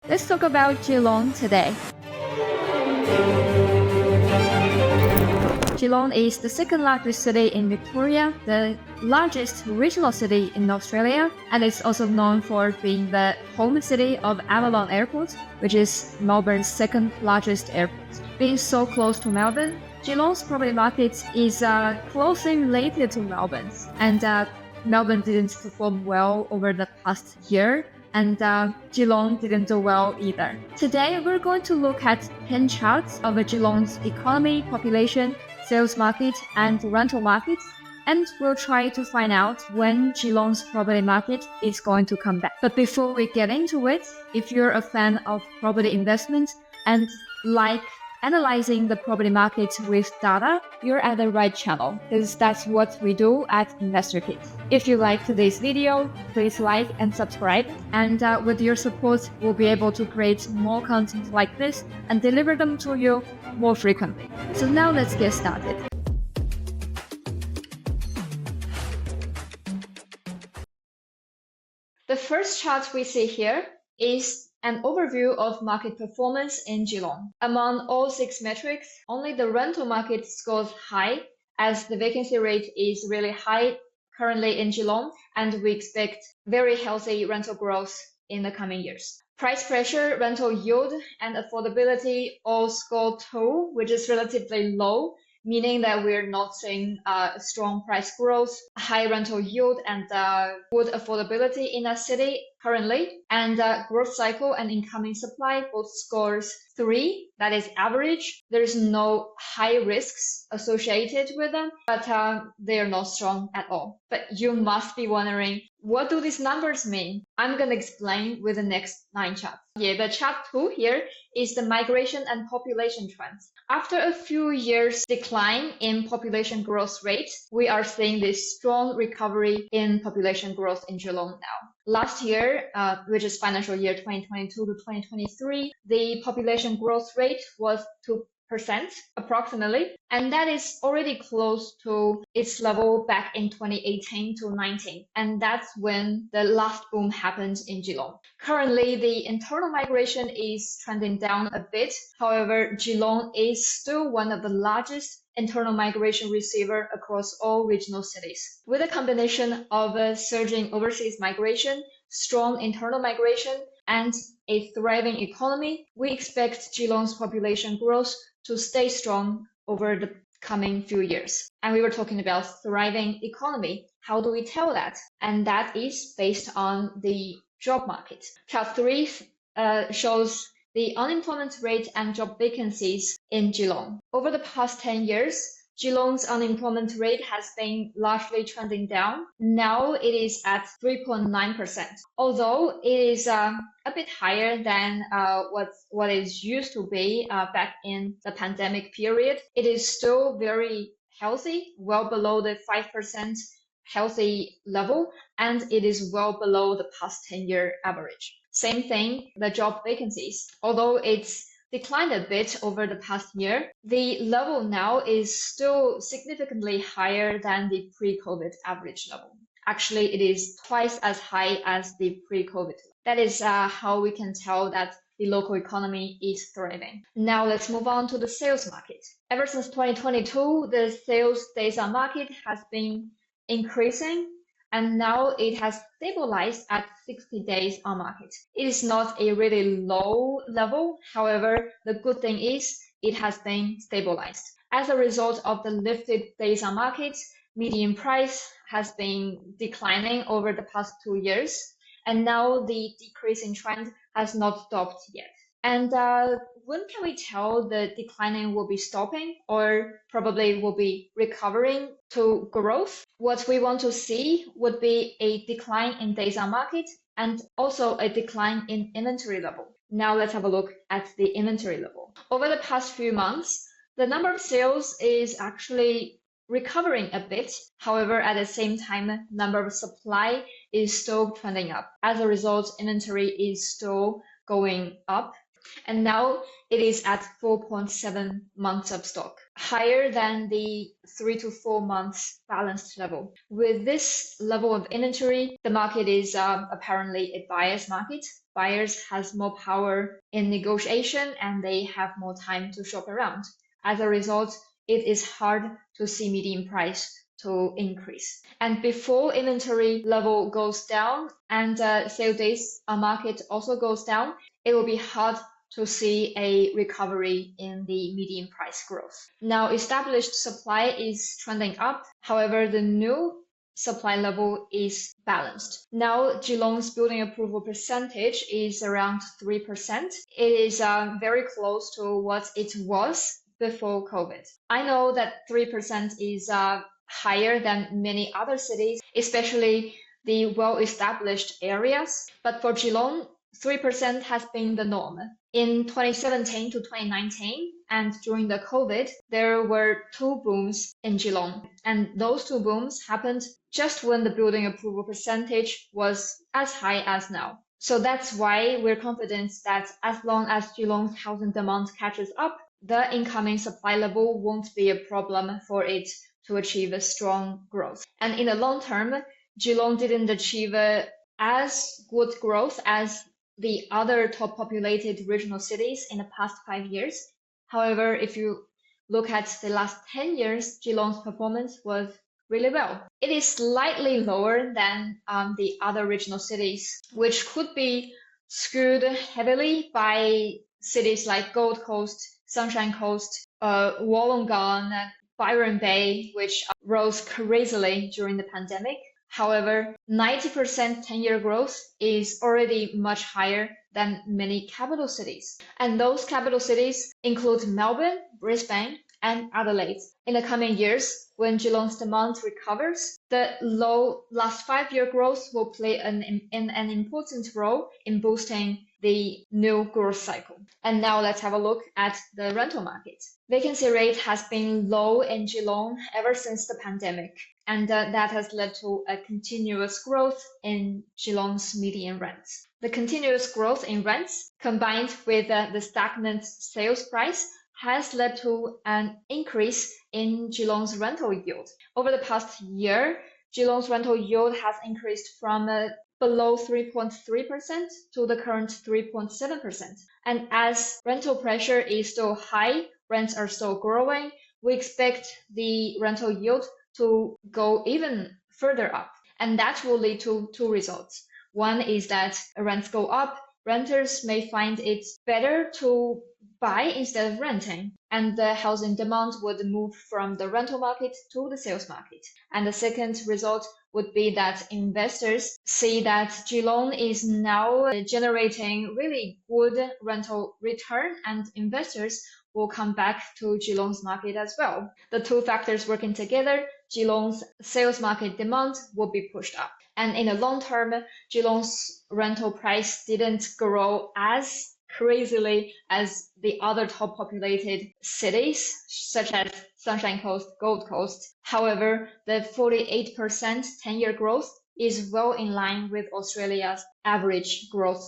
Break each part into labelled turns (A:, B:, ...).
A: Let's talk about Geelong today. Geelong is the second largest city in Victoria, the largest regional city in Australia, and it's also known for being the home city of Avalon Airport, which is Melbourne's second largest airport. Being so close to Melbourne, Geelong's property market is closely related to Melbourne's, and Melbourne didn't perform well over the past year, and Geelong didn't do well either. Today, we're going to look at 10 charts of Geelong's economy, population, sales market, and rental market, and we'll try to find out when Geelong's property market is going to come back. But before we get into it, if you're a fan of property investment and like analyzing the property market with data, you're at the right channel, because that's what we do at Investor Kit. If you like today's video, please like and subscribe, and with your support, we'll be able to create more content like this and deliver them to you more frequently. So now let's get started. The first chart we see here is an overview of market performance in Geelong. Among all 6 metrics, only the rental market scores high, as the vacancy rate is really high currently in Geelong, and we expect very healthy rental growth in the coming years. Price pressure, rental yield, and affordability all score 2, which is relatively low, meaning that we're not seeing strong price growth, high rental yield, and good affordability in that city currently. And growth cycle and incoming supply both scores 3, that is average. There's no high risks associated with them, but they are not strong at all. But you must be wondering, what do these numbers mean? I'm going to explain with the next 9 charts. Yeah, the chart 2 here is the migration and population trends. After a few years decline in population growth rate, we are seeing this strong recovery in population growth in Geelong now. Last year, which is financial year 2022 to 2023, the population growth rate was 2% approximately, and that is already close to its level back in 2018 to 19, and that's when the last boom happened in Geelong. Currently, the internal migration is trending down a bit. However, Geelong is still one of the largest internal migration receiver across all regional cities. With a combination of a surging overseas migration, strong internal migration, and a thriving economy, we expect Geelong's population growth to stay strong over the coming few years. And we were talking about thriving economy. How do we tell that? And that is based on the job market. Chart 3 shows the unemployment rate and job vacancies in Geelong. Over the past 10 years, Geelong's unemployment rate has been largely trending down. Now it is at 3.9%. Although it is a bit higher than what it used to be back in the pandemic period, it is still very healthy, well below the 5% healthy level, and it is well below the past 10-year average. Same thing, the job vacancies. Although it's declined a bit over the past year, the level now is still significantly higher than the pre-COVID average level. Actually, it is twice as high as the pre-COVID. That is how we can tell that the local economy is thriving. Now let's move on to the sales market. Ever since 2022, the sales days on market has been increasing, and now it has stabilized at 60 days on market. It is not a really low level. However, the good thing is it has been stabilized. As a result of the lifted days on market, median price has been declining over the past 2 years, and now the decreasing trend has not stopped yet. And when can we tell the declining will be stopping, or probably will be recovering to growth? What we want to see would be a decline in days on market and also a decline in inventory level. Now let's have a look at the inventory level. Over the past few months, the number of sales is actually recovering a bit. However, at the same time, number of supply is still trending up. As a result, inventory is still going up. And now it is at 4.7 months of stock, higher than the 3 to 4 months balanced level. With this level of inventory, the market is apparently a buyer's market. Buyers has more power in negotiation and they have more time to shop around. As a result, it is hard to see median price to increase. And before inventory level goes down and sale days on market also goes down, it will be hard to see a recovery in the median price growth. Now, established supply is trending up. However, the new supply level is balanced. Now, Geelong's building approval percentage is around 3%. It is very close to what it was before COVID. I know that 3% is higher than many other cities, especially the well-established areas. But for Geelong, 3% has been the norm. In 2017 to 2019, and during the COVID, there were two booms in Geelong. And those two booms happened just when the building approval percentage was as high as now. So that's why we're confident that as long as Geelong's housing demand catches up, the incoming supply level won't be a problem for it to achieve a strong growth. And in the long term, Geelong didn't achieve as good growth as the other top populated regional cities in the past 5 years. However, if you look at the last 10 years, Geelong's performance was really well. It is slightly lower than the other regional cities, which could be skewed heavily by cities like Gold Coast, Sunshine Coast, Wollongong, Byron Bay, which rose crazily during the pandemic. However, 90% 10-year growth is already much higher than many capital cities. And those capital cities include Melbourne, Brisbane, and Adelaide. In the coming years, when Geelong's demand recovers, the low last 5-year growth will play an important role in boosting the new growth cycle. And now let's have a look at the rental market. Vacancy rate has been low in Geelong ever since the pandemic, and that has led to a continuous growth in Geelong's median rents. The continuous growth in rents, combined with the stagnant sales price, has led to an increase in Geelong's rental yield. Over the past year, Geelong's rental yield has increased from below 3.3% to the current 3.7%. And as rental pressure is still high, rents are still growing, we expect the rental yield to go even further up. And that will lead to two results. One is that rents go up, renters may find it better to buy instead of renting, and the housing demand would move from the rental market to the sales market. And the second result would be that investors see that Geelong is now generating really good rental return, and investors will come back to Geelong's market as well. The two factors working together, Geelong's sales market demand will be pushed up. And in the long term, Geelong's rental price didn't grow as crazily as the other top populated cities, such as Sunshine Coast, Gold Coast. However, the 48% 10-year growth is well in line with Australia's average growth,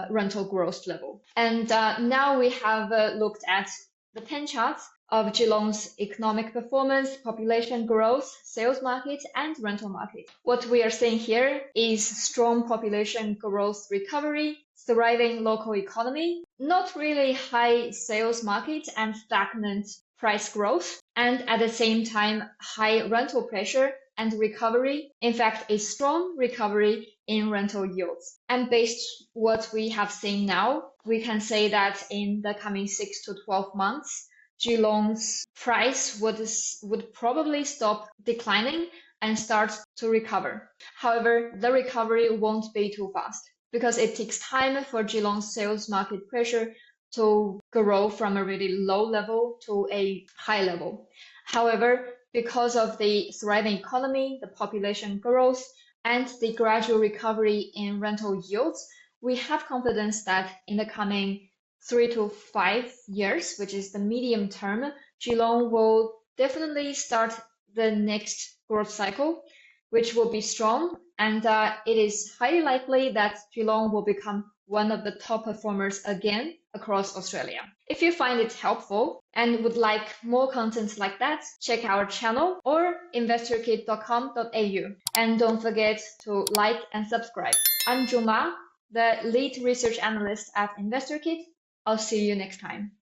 A: rental growth level. And now we have looked at the 10 charts of Geelong's economic performance, population growth, sales market, and rental market. What we are seeing here is strong population growth recovery, thriving local economy, not really high sales market and stagnant price growth, and at the same time, high rental pressure and recovery. In fact, a strong recovery in rental yields. And based what we have seen now, we can say that in the coming 6 to 12 months, Geelong's price would probably stop declining and start to recover. However, the recovery won't be too fast because it takes time for Geelong's sales market pressure to grow from a really low level to a high level. However, because of the thriving economy, the population growth, and the gradual recovery in rental yields, we have confidence that in the coming 3 to 5 years, which is the medium term, Geelong will definitely start the next growth cycle, which will be strong. And it is highly likely that Geelong will become one of the top performers again across Australia. If you find it helpful and would like more content like that, check our channel or investorkit.com.au. And don't forget to like and subscribe. I'm Juma, the lead research analyst at InvestorKit. I'll see you next time.